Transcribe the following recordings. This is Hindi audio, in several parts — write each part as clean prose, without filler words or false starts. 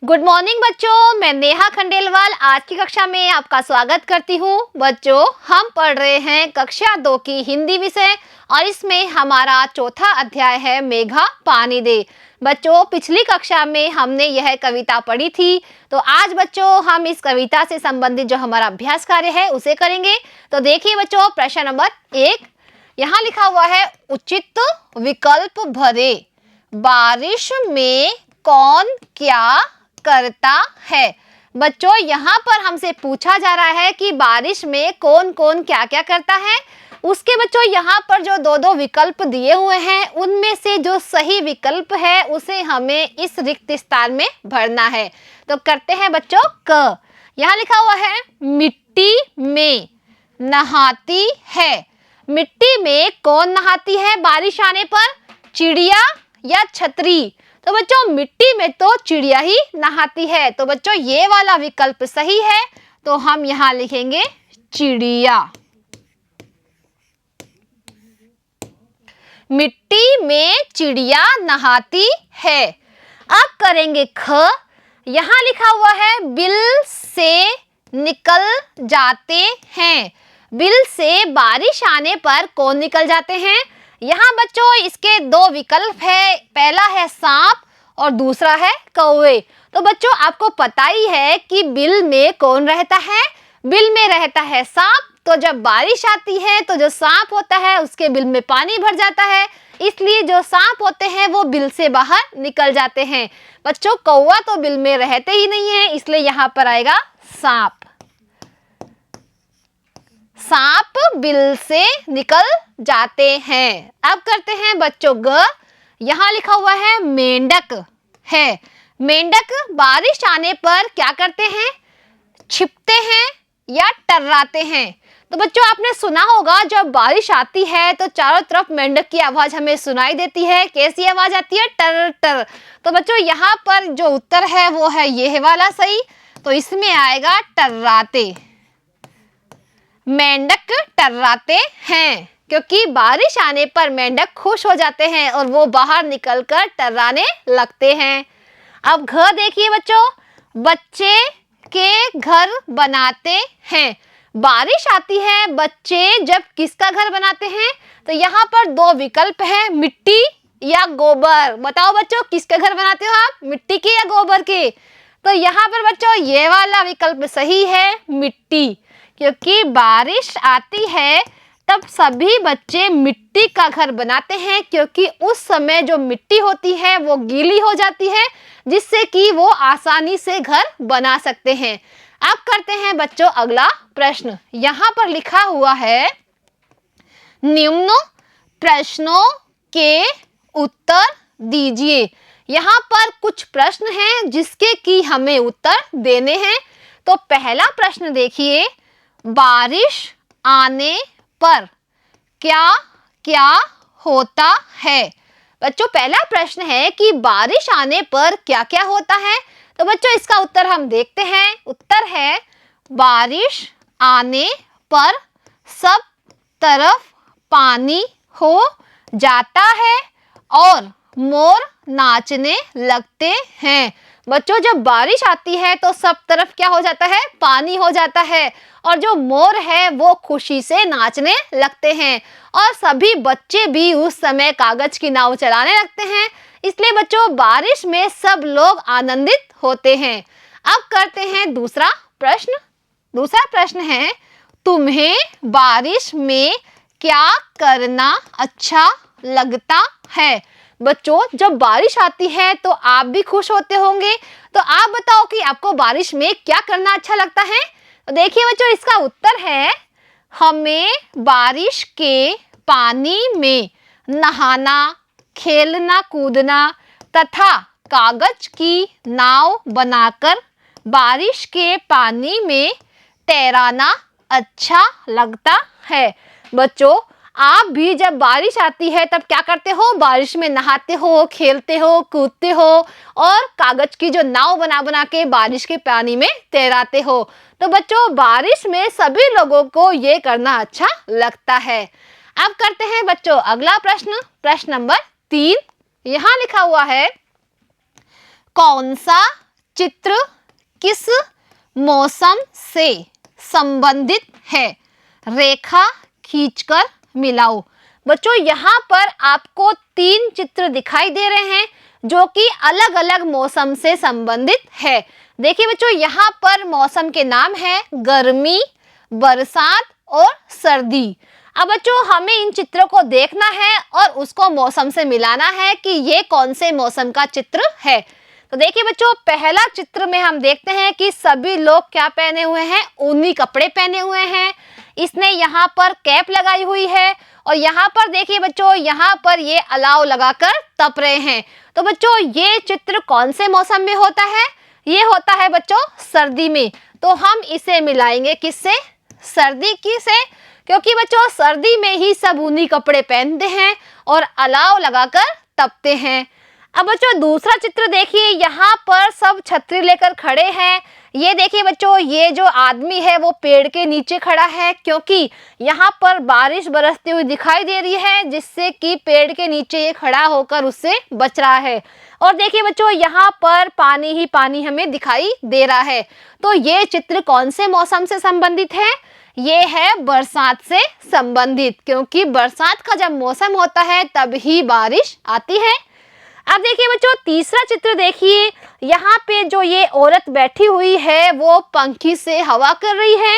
गुड मॉर्निंग बच्चों, मैं नेहा खंडेलवाल आज की कक्षा में आपका स्वागत करती हूँ। बच्चों, हम पढ़ रहे हैं कक्षा 2 की हिंदी विषय और इसमें हमारा चौथा अध्याय है मेघा पानी दे। बच्चों, पिछली कक्षा में हमने यह कविता पढ़ी थी, तो आज बच्चों हम इस कविता से संबंधित जो हमारा अभ्यास कार्य है उसे करेंगे। तो देखिए बच्चों, प्रश्न नंबर 1 यहाँ लिखा हुआ है, उचित विकल्प भरे। बारिश में कौन क्या करता है। बच्चों, यहाँ पर हमसे पूछा जा रहा है कि बारिश में कौन कौन क्या क्या करता है। उसके बच्चों यहाँ पर जो दो विकल्प दिए हुए हैं उनमें से जो सही विकल्प है उसे हमें इस रिक्त स्थान में भरना है। तो करते हैं बच्चों क। यहाँ लिखा हुआ है, मिट्टी में नहाती है। मिट्टी में कौन नहाती है बारिश आने पर, चिड़िया या छतरी। तो बच्चों मिट्टी में तो चिड़िया ही नहाती है, तो बच्चों ये वाला विकल्प सही है। तो हम यहाँ लिखेंगे चिड़िया। मिट्टी में चिड़िया नहाती है। अब करेंगे ख। यहाँ लिखा हुआ है, बिल से निकल जाते हैं। बिल से बारिश आने पर कौन निकल जाते हैं। यहाँ बच्चों इसके दो विकल्प है, पहला है सांप और दूसरा है कौवे। तो बच्चों आपको पता ही है कि बिल में कौन रहता है, बिल में रहता है सांप। तो जब बारिश आती है तो जो सांप होता है उसके बिल में पानी भर जाता है, इसलिए जो सांप होते हैं वो बिल से बाहर निकल जाते हैं। बच्चों कौवा तो बिल में रहते ही नहीं है, इसलिए यहाँ पर आएगा सांप। सांप बिल से निकल जाते हैं। अब करते हैं बच्चों ग। यहाँ लिखा हुआ है, मेंढक है। मेंढक बारिश आने पर क्या करते हैं, छिपते हैं या टर्राते हैं। तो बच्चों आपने सुना होगा जब बारिश आती है तो चारों तरफ मेंढक की आवाज हमें सुनाई देती है। कैसी आवाज आती है, टर टर। तो बच्चों यहाँ पर जो उत्तर है वो है ये वाला सही, तो इसमें आएगा टर्राते। मेंढक टर्राते हैं क्योंकि बारिश आने पर मेंढक खुश हो जाते हैं और वो बाहर निकलकर टर्राने लगते हैं। अब घ देखिए बच्चों, बच्चे के घर बनाते हैं। बारिश आती है, बच्चे जब किसका घर बनाते हैं। तो यहाँ पर दो विकल्प है, मिट्टी या गोबर। बताओ बच्चों किसके घर बनाते हो आप, मिट्टी के या गोबर के। तो यहाँ पर बच्चों ये वाला विकल्प सही है, मिट्टी। क्योंकि बारिश आती है तब सभी बच्चे मिट्टी का घर बनाते हैं, क्योंकि उस समय जो मिट्टी होती है वो गीली हो जाती है, जिससे कि वो आसानी से घर बना सकते हैं। अब करते हैं बच्चों अगला प्रश्न। यहाँ पर लिखा हुआ है, निम्न प्रश्नों के उत्तर दीजिए। यहाँ पर कुछ प्रश्न हैं जिसके कि हमें उत्तर देने हैं। तो पहला प्रश्न देखिए, बारिश आने पर क्या क्या होता है। बच्चों पहला प्रश्न है कि बारिश आने पर क्या क्या होता है। तो बच्चों इसका उत्तर हम देखते हैं। उत्तर है, बारिश आने पर सब तरफ पानी हो जाता है और मोर नाचने लगते हैं। बच्चों जब बारिश आती है तो सब तरफ क्या हो जाता है, पानी हो जाता है, और जो मोर है वो खुशी से नाचने लगते हैं, और सभी बच्चे भी उस समय कागज की नाव चलाने लगते हैं। इसलिए बच्चों बारिश में सब लोग आनंदित होते हैं। अब करते हैं दूसरा प्रश्न। दूसरा प्रश्न है, तुम्हें बारिश में क्या करना अच्छा लगता है। बच्चों जब बारिश आती है तो आप भी खुश होते होंगे, तो आप बताओ कि आपको बारिश में क्या करना अच्छा लगता है। तो देखिए बच्चों इसका उत्तर है, हमें बारिश के पानी में नहाना, खेलना कूदना तथा कागज की नाव बनाकर बारिश के पानी में तैराना अच्छा लगता है। बच्चों आप भी जब बारिश आती है तब क्या करते हो, बारिश में नहाते हो, खेलते हो, कूदते हो और कागज की जो नाव बना बना के बारिश के पानी में तैराते हो। तो बच्चों बारिश में सभी लोगों को ये करना अच्छा लगता है। अब करते हैं बच्चों अगला प्रश्न। प्रश्न नंबर 3 यहाँ लिखा हुआ है, कौन सा चित्र किस मौसम से संबंधित है? रेखा खींचकर मिलाओ। बच्चों यहाँ पर आपको 3 चित्र दिखाई दे रहे हैं जो कि अलग अलग मौसम से संबंधित है। देखिए बच्चों, यहाँ पर मौसम के नाम है गर्मी, बरसात और सर्दी। अब बच्चों हमें इन चित्रों को देखना है और उसको मौसम से मिलाना है कि ये कौन से मौसम का चित्र है। तो देखिए बच्चों, पहला चित्र में हम देखते हैं कि सभी लोग क्या पहने हुए हैं? ऊनी कपड़े पहने हुए हैं। इसने यहाँ पर कैप लगाई हुई है और यहाँ पर देखिए बच्चों, यहाँ पर ये अलाव लगाकर तप रहे हैं। तो बच्चों ये चित्र कौन से मौसम में होता है? ये होता है बच्चों सर्दी में। तो हम इसे मिलाएंगे किससे? सर्दी की से, क्योंकि बच्चों सर्दी में ही सब ऊनी कपड़े पहनते हैं और अलाव लगाकर तपते हैं। अब बच्चों दूसरा चित्र देखिए, यहाँ पर सब छतरी लेकर खड़े हैं। ये देखिए बच्चों, ये जो आदमी है वो पेड़ के नीचे खड़ा है क्योंकि यहाँ पर बारिश बरसती हुई दिखाई दे रही है, जिससे कि पेड़ के नीचे ये खड़ा होकर उससे बच रहा है। और देखिए बच्चों, यहाँ पर पानी ही पानी हमें दिखाई दे रहा है। तो ये चित्र कौन से मौसम से संबंधित है? ये है बरसात से संबंधित, क्योंकि बरसात का जब मौसम होता है तब ही बारिश आती है। अब देखिए बच्चों तीसरा चित्र देखिए, यहाँ पे जो ये औरत बैठी हुई है वो पंखी से हवा कर रही है।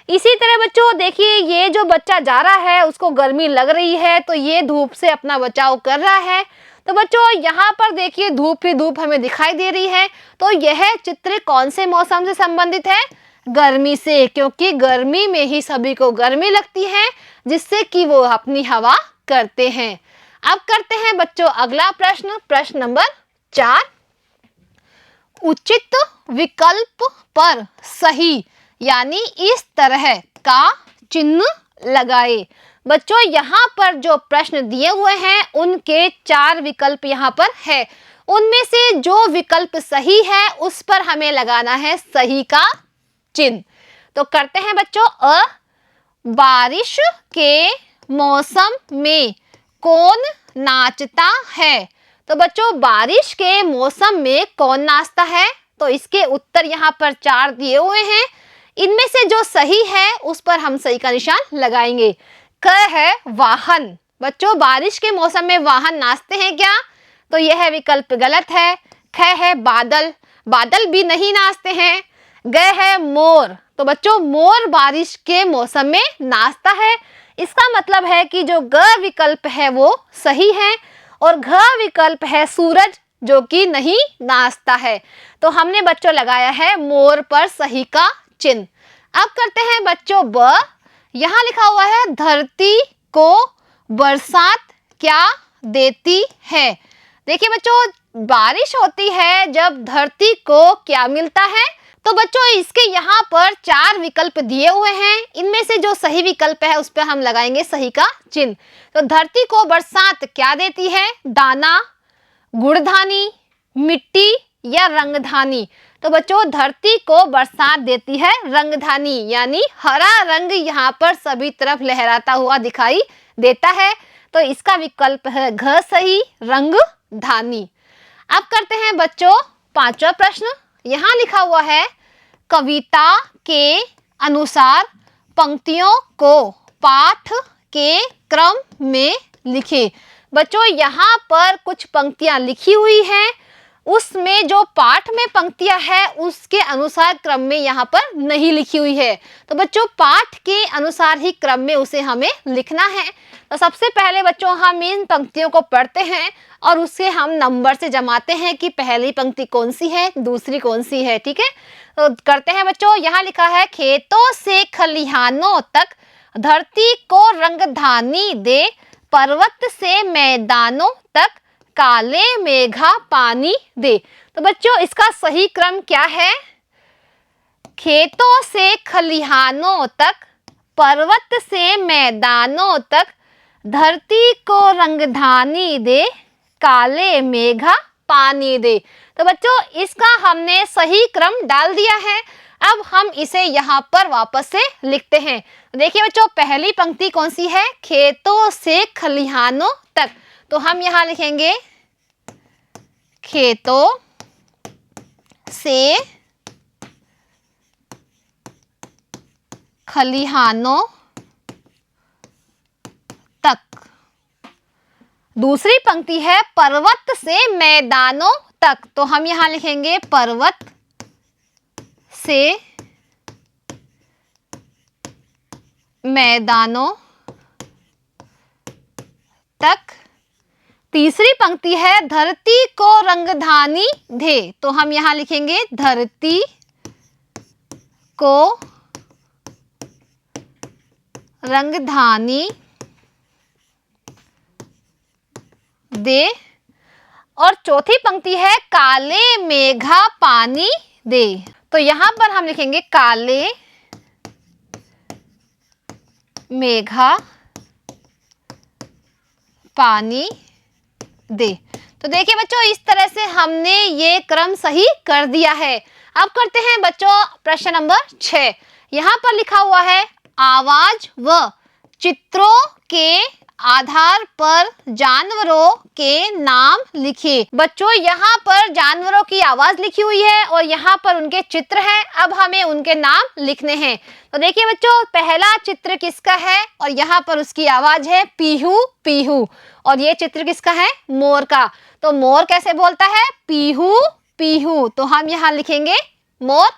इसी तरह बच्चों देखिए, ये जो बच्चा जा रहा है उसको गर्मी लग रही है तो ये धूप से अपना बचाव कर रहा है। तो बच्चों यहाँ पर देखिए धूप ही धूप हमें दिखाई दे रही है। तो यह चित्र कौन से मौसम से संबंधित है? गर्मी से, क्योंकि गर्मी में ही सभी को गर्मी लगती है जिससे कि वो अपनी हवा करते हैं। अब करते हैं बच्चों अगला प्रश्न, प्रश्न नंबर 4। उचित विकल्प पर सही यानी इस तरह का चिन्ह लगाए। बच्चों यहाँ पर जो प्रश्न दिए हुए हैं उनके 4 विकल्प यहाँ पर है। उनमें से जो विकल्प सही है उस पर हमें लगाना है सही का चिन्ह। तो करते हैं बच्चों, बारिश के मौसम में कौन नाचता है? तो बच्चों बारिश के मौसम में कौन नाचता है? तो इसके उत्तर यहाँ पर 4 दिए हुए हैं। इनमें से जो सही है उस पर हम सही का निशान लगाएंगे। क है वाहन। बच्चों बारिश के मौसम में वाहन नाचते हैं क्या? तो यह विकल्प गलत है। ख है बादल, बादल भी नहीं नाचते हैं। ग है मोर। तो बच्चों मोर बारिश के मौसम में नाचता है। इसका मतलब है कि जो ग विकल्प है वो सही है और घ विकल्प है सूरज, जो कि नहीं नाचता है। तो हमने बच्चों लगाया है मोर पर सही का चिन्ह। अब करते हैं बच्चों ब। यहाँ लिखा हुआ है धरती को बरसात क्या देती है? देखिए बच्चों बारिश होती है जब धरती को क्या मिलता है? तो बच्चों इसके यहाँ पर 4 विकल्प दिए हुए हैं। इनमें से जो सही विकल्प है उस पर हम लगाएंगे सही का चिन्ह। तो धरती को बरसात क्या देती है? दाना, गुड़धानी, मिट्टी या रंगधानी? तो बच्चों धरती को बरसात देती है रंगधानी, यानी हरा रंग यहाँ पर सभी तरफ लहराता हुआ दिखाई देता है। तो इसका विकल्प है घ सही, रंगधानी। अब करते हैं बच्चों 5वां प्रश्न। यहाँ लिखा हुआ है कविता के अनुसार पंक्तियों को पाठ के क्रम में लिखें। बच्चों यहाँ पर कुछ पंक्तियाँ लिखी हुई हैं, उसमें जो पाठ में पंक्तियाँ है उसके अनुसार क्रम में यहाँ पर नहीं लिखी हुई है। तो बच्चों पाठ के अनुसार ही क्रम में उसे हमें लिखना है। तो सबसे पहले बच्चों हम इन पंक्तियों को पढ़ते हैं और उसे हम नंबर से जमाते हैं कि पहली पंक्ति कौन सी है, दूसरी कौन सी है। ठीक है, तो करते हैं बच्चों। यहाँ लिखा है खेतों से खलिहानों तक धरती को रंगधानी दे, पर्वत से मैदानों तक काले मेघा पानी दे। तो बच्चों इसका सही क्रम क्या है? खेतों से खलिहानों तक, पर्वत से मैदानों तक, धरती को रंगधानी दे, काले मेघा पानी दे। तो बच्चों इसका हमने सही क्रम डाल दिया है। अब हम इसे यहाँ पर वापस से लिखते हैं। देखिए बच्चों पहली पंक्ति कौन सी है? खेतों से खलिहानों तक। तो हम यहाँ लिखेंगे खेतों से खलिहानों तक। दूसरी पंक्ति है पर्वत से मैदानों तक, तो हम यहां लिखेंगे पर्वत से मैदानों तक। तीसरी पंक्ति है धरती को रंगधानी दे, तो हम यहां लिखेंगे धरती को रंगधानी दे। और चौथी पंक्ति है काले मेघा पानी दे, तो यहां पर हम लिखेंगे काले मेघा पानी दे। तो देखिए बच्चों, इस तरह से हमने ये क्रम सही कर दिया है। अब करते हैं बच्चों प्रश्न नंबर 6। यहाँ पर लिखा हुआ है आवाज व चित्रों के आधार पर जानवरों के नाम लिखिए। बच्चों यहाँ पर जानवरों की आवाज लिखी हुई है और यहाँ पर उनके चित्र हैं। अब हमें उनके नाम लिखने हैं। तो देखिए बच्चों, पहला चित्र किसका है और यहाँ पर उसकी आवाज है पीहू पीहू। और ये चित्र किसका है? मोर का। तो मोर कैसे बोलता है? पीहू पीहू। तो हम यहाँ लिखेंगे मोर।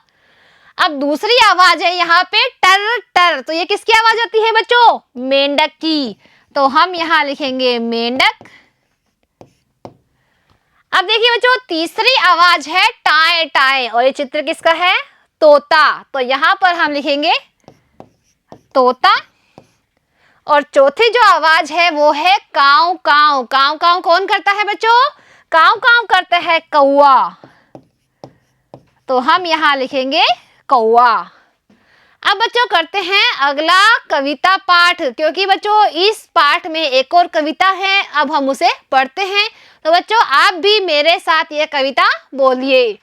अब दूसरी आवाज है यहाँ पे टर टर, तो ये किसकी आवाज होती है बच्चों? मेंढक की। तो हम यहाँ लिखेंगे मेंढक। अब देखिए बच्चों, तीसरी आवाज है टाए टाए, और ये चित्र किसका है? तोता। तो यहाँ पर हम लिखेंगे तोता। और चौथी जो आवाज है वो है काव काव। काव काव कौन करता है बच्चों? काव काव करता है कौआ। तो हम यहाँ लिखेंगे कौआ। अब बच्चों करते हैं अगला कविता पाठ, क्योंकि बच्चों इस पाठ में एक और कविता है। अब हम उसे पढ़ते हैं। तो बच्चों आप भी मेरे साथ ये कविता बोलिए।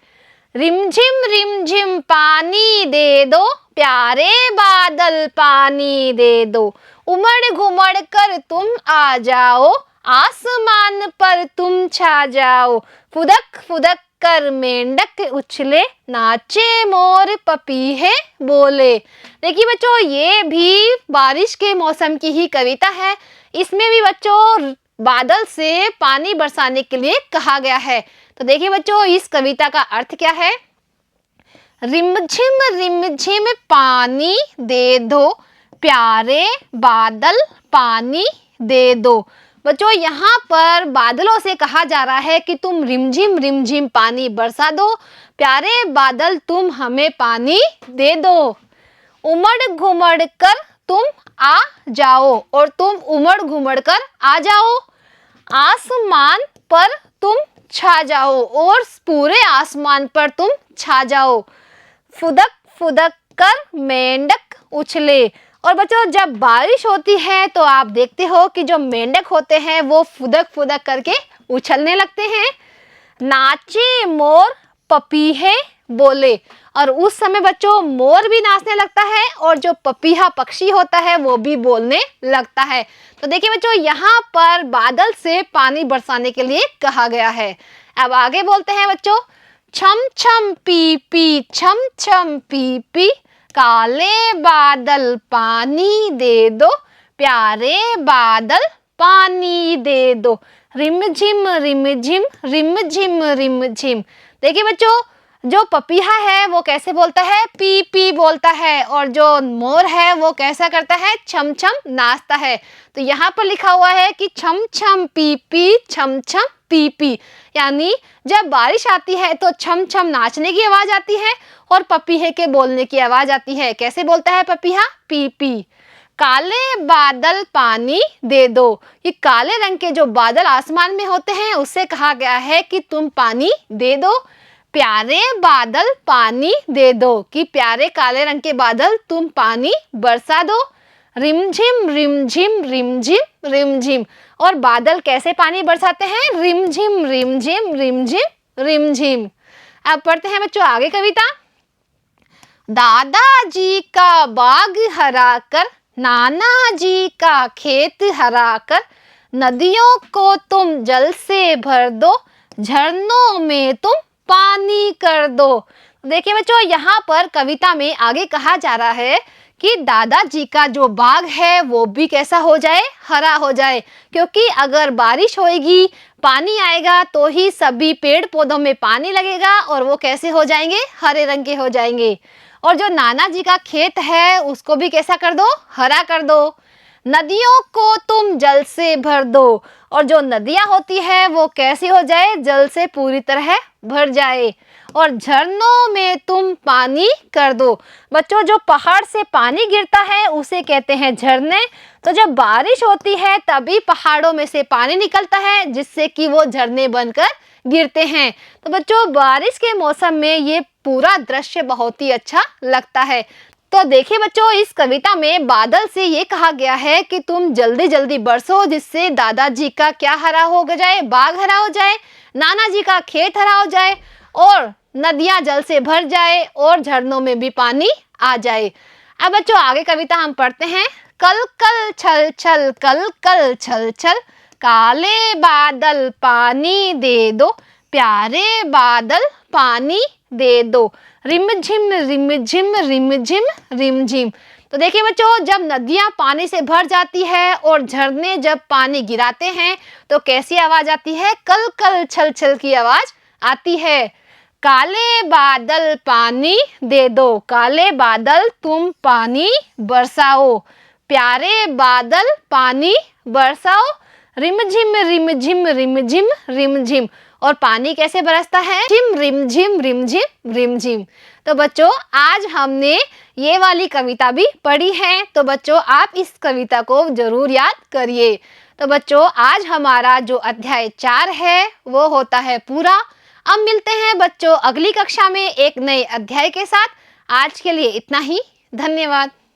रिमझिम पानी दे दो, प्यारे बादल पानी दे दो, उमड़ घुमड़ कर तुम आ जाओ, आसमान पर तुम छा जाओ, फुदक फुदक कर मेंढक उछले, नाचे मोर पपीहे बोले। देखिए बच्चों, ये भी बारिश के मौसम की ही कविता है। इसमें भी बच्चों बादल से पानी बरसाने के लिए कहा गया है। तो देखिए बच्चों, इस कविता का अर्थ क्या है? रिमझिम पानी दे दो, प्यारे बादल पानी दे दो। बच्चों यहाँ पर बादलों से कहा जा रहा है कि तुम रिमझिम पानी बरसा दो, प्यारे बादल तुम हमें पानी दे दो। उमड़ घुमड़ कर तुम आ जाओ, और तुम उमड़ घुमड़ कर आ जाओ, आसमान पर तुम छा जाओ, और पूरे आसमान पर तुम छा जाओ, फुदक फुदक कर मेंढक उछले। और बच्चों जब बारिश होती है तो आप देखते हो कि जो मेंढक होते हैं वो फुदक फुदक करके उछलने लगते हैं। नाचे मोर पपीहे बोले, और उस समय बच्चों मोर भी नाचने लगता है और जो पपीहा पक्षी होता है वो भी बोलने लगता है। तो देखिए बच्चों, यहाँ पर बादल से पानी बरसाने के लिए कहा गया है। अब आगे बोलते हैं बच्चों, छम छम पी पी, काले बादल पानी दे दो, प्यारे बादल पानी दे दो, रिमझिम रिमझिम। देखिए बच्चों, जो पपीहा है वो कैसे बोलता है? पी पी बोलता है, और जो मोर है वो कैसा करता है? छम छम नाचता है। तो यहाँ पर लिखा हुआ है कि छम छम पी पी, यानी जब बारिश आती है तो छम छम नाचने की आवाज आती है और पपीहे के बोलने की आवाज आती है। कैसे बोलता है पपीहा? P P. काले बादल पानी दे दो, ये काले रंग के जो बादल आसमान में होते हैं उससे कहा गया है कि तुम पानी दे दो। प्यारे बादल पानी दे दो, कि प्यारे काले रंग के बादल तुम पानी बरसा दो। रिमझिम रिमझिम, और बादल कैसे पानी बरसाते हैं? रिमझिम। अब पढ़ते हैं बच्चों आगे कविता। दादाजी का बाग हरा कर, नाना जी का खेत हरा कर, नदियों को तुम जल से भर दो, झरनों में तुम पानी कर दो। देखिए बच्चों, यहाँ पर कविता में आगे कहा जा रहा है कि दादाजी का जो बाग है वो भी कैसा हो जाए, हरा हो जाए, क्योंकि अगर बारिश होएगी, पानी आएगा तो ही सभी पेड़ पौधों में पानी लगेगा और वो कैसे हो जाएंगे, हरे रंग के हो जाएंगे। और जो नाना जी का खेत है उसको भी कैसा कर दो, हरा कर दो। नदियों को तुम जल से भर दो, और जो नदियां होती है वो कैसी हो जाए, जल से पूरी तरह भर जाए। और झरनों में तुम पानी कर दो। बच्चों, जो पहाड़ से पानी गिरता है उसे कहते हैं झरने। तो जब बारिश होती है तभी पहाड़ों में से पानी निकलता है जिससे कि वो झरने बनकर गिरते हैं। तो बच्चों, बारिश के मौसम में ये पूरा दृश्य बहुत ही अच्छा लगता है। तो देखिए बच्चों, इस कविता में बादल से ये कहा गया है कि तुम जल्दी जल्दी बरसो, जिससे दादाजी का क्या हरा हो जाए, बाग हरा हो जाए, नाना जी का खेत हरा हो जाए, और नदियां जल से भर जाए, और झरनों में भी पानी आ जाए। अब बच्चों, आगे कविता हम पढ़ते हैं। कल कल छल छल, कल कल छल छल, काले बादल पानी दे दो, प्यारे बादल पानी दे दो, रिम झिम रिम झिम रिम झिम रिम झिम। तो देखिए बच्चों, जब नदियां पानी से भर जाती है और झरने जब पानी गिराते हैं तो कैसी आवाज आती है, कल कल छल छल की आवाज आती है। काले बादल पानी दे दो, काले बादल तुम पानी बरसाओ, प्यारे बादल पानी बरसाओ, रिम झिम रिम झिम रिम झिम रिम झिम। और पानी कैसे बरसता है, झिम रिम झिम रिम झिम रिम झिम। तो बच्चों, आज हमने ये वाली कविता भी पढ़ी है, तो बच्चों आप इस कविता को जरूर याद करिए। तो बच्चों, आज हमारा जो अध्याय 4 है वो होता है पूरा। अब मिलते हैं बच्चों अगली कक्षा में एक नए अध्याय के साथ। आज के लिए इतना ही, धन्यवाद।